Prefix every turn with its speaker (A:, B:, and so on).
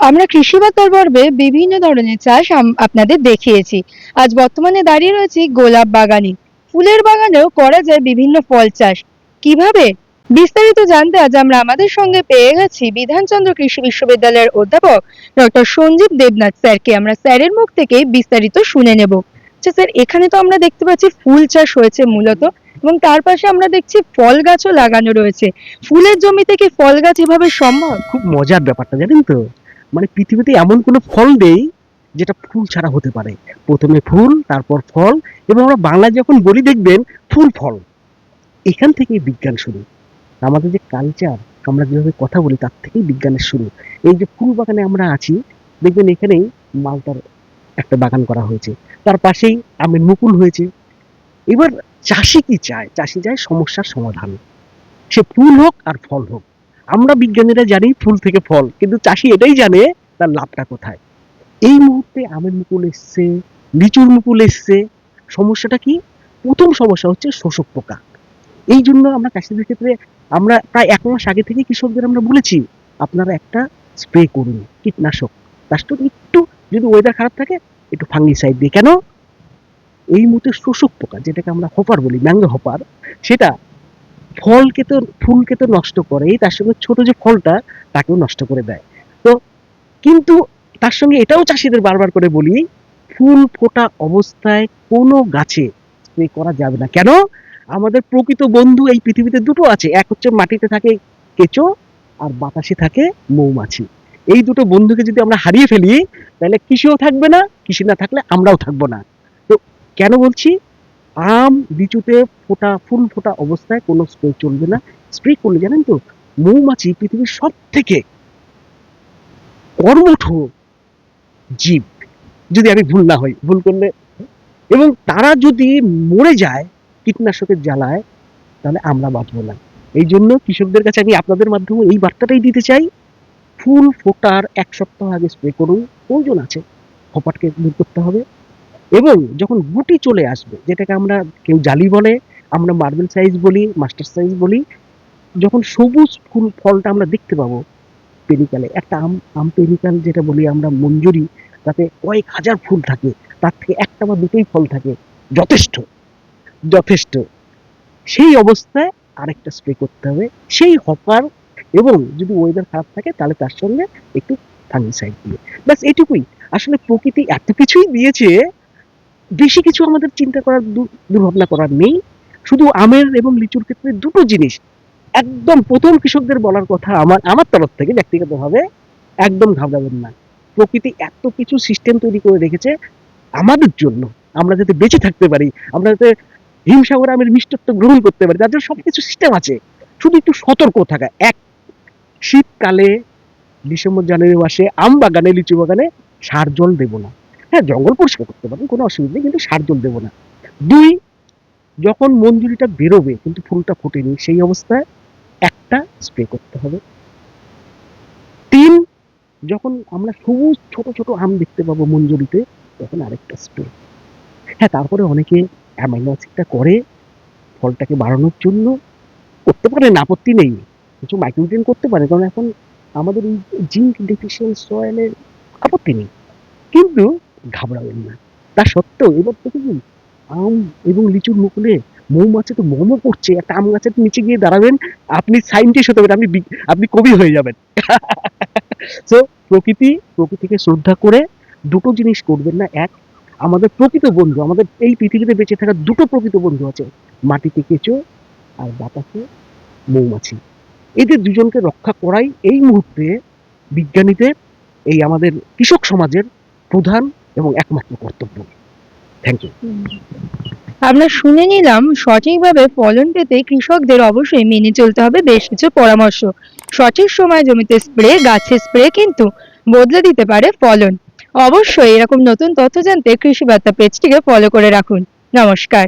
A: আমরা কৃষি বার্তার পর্বে বিভিন্ন ধরনের চাষ আপনাদের দেখিয়েছি। আজ বর্তমানে দাঁড়িয়ে রয়েছি গোলাপ বাগানে। ফুলের বাগানেও করা যায় বিভিন্ন ফল চাষ। কিভাবে? বিস্তারিত জানতে আজ আমরা আমাদের সঙ্গে পেয়ে গেছি বিধানচন্দ্র কৃষি বিশ্ববিদ্যালয়ের অধ্যাপক ডক্টর সঞ্জীব দেবনাথ স্যারকে। আমরা স্যারের মুখ থেকেই বিস্তারিত শুনে নেব। আচ্ছা স্যার, এখানে তো আমরা দেখতে পাচ্ছি ফুল চাষ হয়েছে মূলত, এবং তার পাশে আমরা দেখছি ফল গাছও লাগানো রয়েছে। ফুলের জমিতে কি ফল গাছ এভাবে সম্ভব?
B: খুব মজার ব্যাপারটা জানেন তো, মানে পৃথিবীতে এমন কোনো ফল নেই যেটা ফুল ছাড়া হতে পারে। প্রথমে ফুল, তারপর ফল, এবং আমরা বাংলায় যখন বলি দেখবেন ফুল ফল, এখান থেকেই বিজ্ঞান শুরু। আমাদের যে কালচার, আমরা যেভাবে কথা বলি তার থেকেই বিজ্ঞানের শুরু। এই যে ফুল বাগানে আমরা আছি, দেখবেন এখানেই মালটার একটা বাগান করা হয়েছে, তার পাশেই আমের মুকুল হয়েছে। এবার চাষি কি চায়? চাষি চায় সমস্যার সমাধান, সে ফুল হোক আর ফল হোক। আমরা বিজ্ঞানীরা জানি ফুল থেকে ফল, কিন্তু চাষি এটাই জানে তার লাভটা কোথায়। এই মুহূর্তে আমের মুকুল এসছে, লিচুর মুকুল এসছে, সমস্যাটা কি? প্রথম সমস্যা হচ্ছে শোষক পোকা। এই জন্য আমরা চাষিদের ক্ষেত্রে আমরা প্রায় ১ মাস আগে থেকে কৃষকদের আমরা বলেছি, আপনারা একটা স্প্রে করুন কীটনাশক। তার সাথে একটু, যদি ওয়েদার খারাপ থাকে, একটু ফাঙ্গিসাইড দিয়ে। কেন? এই মুহূর্তে শোষক পোকা, যেটাকে আমরা হপার বলি, ম্যাঙ্গো হপার, সেটা ফলকে তো, ফুলকে তো নষ্ট করেই, তার সঙ্গে ছোট যে ফলটা তাকেও নষ্ট করে দেয়। তো কিন্তু তার সঙ্গে এটাও চাষিদের বারবার করে বলি, ফুল ফোটা অবস্থায় কোনো গাছে স্প্রে করা যাবে না। কেন? আমাদের প্রকৃত বন্ধু এই পৃথিবীতে দুটো আছে, এক হচ্ছে মাটিতে থাকে কেঁচো, আর বাতাসে থাকে মৌমাছি। এই দুটো বন্ধুকে যদি আমরা হারিয়ে ফেলি, তাহলে কৃষিও থাকবে না, কৃষি না থাকলে আমরাও থাকবো না। তো কেন বলছি? আম, লিচুতে ফোটা, ফুল ফোটা অবস্থায় কোনো স্প্রে চলবে না। স্প্রে করলে জানেন তো, মৌমাছি পৃথিবীর সব থেকে কর্মঠ জীব, যদি আমি ভুল না হই, ভুল করলে, এবং তারা যদি মরে যায় কীটনাশকের জ্বালায়, তাহলে আমরা বাঁচবো না। এই জন্য কৃষকদের কাছে আমি আপনাদের মাধ্যমে এই বার্তাটাই দিতে চাই, ফুল ফোটার ১ সপ্তাহ আগে স্প্রে করুন, প্রয়োজন আছে, হপাটকে দূর করতে হবে। এবং যখন গুটি চলে আসবে, যেটাকে আমরা কেউ জালি বলে, আমরা মার্বেল সাইজ বলি, মাস্টার সাইজ বলি, যখন সবুজ ফুল ফলটা আমরা দেখতে পাবো পেরিকালে, একটা পেরিকাল যেটা বলি আমরা, মঞ্জুরি, তাতে কয়েক হাজার ফুল থাকে, তার থেকে একটা বা দুটোই ফল থাকে, যথেষ্ট, যথেষ্ট। সেই অবস্থায় আরেকটা স্প্রে করতে হবে, সেই হপার, এবং যদি ওয়েদার খারাপ থাকে তাহলে তার সঙ্গে একটু ফাঙ্গিসাইড দিয়ে, ব্যাস এটুকুই। আসলে প্রকৃতি এত কিছুই দিয়েছে, বেশি কিছু আমাদের চিন্তা করার, দুর্ভাবনা করার নেই। শুধু আমের এবং লিচুর ক্ষেত্রে দুটো জিনিস একদম প্রথম কৃষকদের বলার কথা, আমার তরফ থেকে ব্যক্তিগতভাবে, একদম ঘাবড়াবেন না। প্রকৃতি এত কিছু সিস্টেম তৈরি করে রেখেছে আমাদের জন্য, আমরা যাতে বেঁচে থাকতে পারি, আমরা যাতে হিমসাগর আমের মিষ্টত্ব গ্রহণ করতে পারি, তার জন্য সবকিছু সিস্টেম আছে। শুধু একটু সতর্ক থাকা। এক, শীতকালে ডিসেম্বর জানুয়ারি মাসে আম বাগানে, লিচু বাগানে সার জল দেবো না। হ্যাঁ, জঙ্গল পরিষ্কার করতে পারেন, কোনো অসুবিধা নেই, কিন্তু সার জল দেবো না। ২, যখন মঞ্জুরিটা বেরোবে কিন্তু ফুলটা ফোটেনি, সেই অবস্থায় একটা স্প্রে করতে হবে। ৩, যখন আমরা সবুজ ছোট ছোট আম দেখতে পাবো মঞ্জুরিতে, তখন আরেকটা স্প্রে। হ্যাঁ, তারপরে অনেকে অ্যামাইনো অ্যাসিডটা করে ফলটাকে বাড়ানোর জন্য, করতে পারেন, আপত্তি নেই। কিছু মাইক্রোনিউট্রিয়েন্ট করতে পারে, কারণ এখন আমাদের এই জিঙ্ক ডেফিসিয়েন্ট সয়েলের, আপত্তি নেই। কিন্তু ঘাবড়াবেন না। তা সত্ত্বেও এবার দেখুন, আম এবং লিচুর মুকুলে মৌমাছি তো মমও করছে। একটা আম গাছের নিচে গিয়ে দাঁড়াবেন, আপনি সায়েন্টিস্ট হতে পারেন, আপনি কবি হয়ে যাবেন। সো প্রকৃতিকে শ্রদ্ধা করে দুটো জিনিস করবেন না। এক, আমাদের প্রকৃত বন্ধু, আমাদের এই পৃথিবীতে বেঁচে থাকার দুটো প্রকৃত বন্ধু আছে, মাটিতে কেঁচো আর বাতাসে মৌমাছি। এদের দুজনকে রক্ষা করাই এই মুহূর্তে বিজ্ঞানীদের, এই আমাদের কৃষক সমাজের প্রধান এবং একমাত্র কর্তব্য। Thank you.
A: আমরা শুনে নিলাম, সঠিকভাবে ফলন পেতে কৃষকদের অবশ্যই মেনে চলতে হবে বেশ কিছু পরামর্শ। সঠিক সময় জমিতে স্প্রে, গাছের স্প্রে কিন্তু বদলে দিতে পারে ফলন। অবশ্যই এরকম নতুন তথ্য জানতে কৃষি বার্তা পেজটিকে ফলো করে রাখুন। নমস্কার।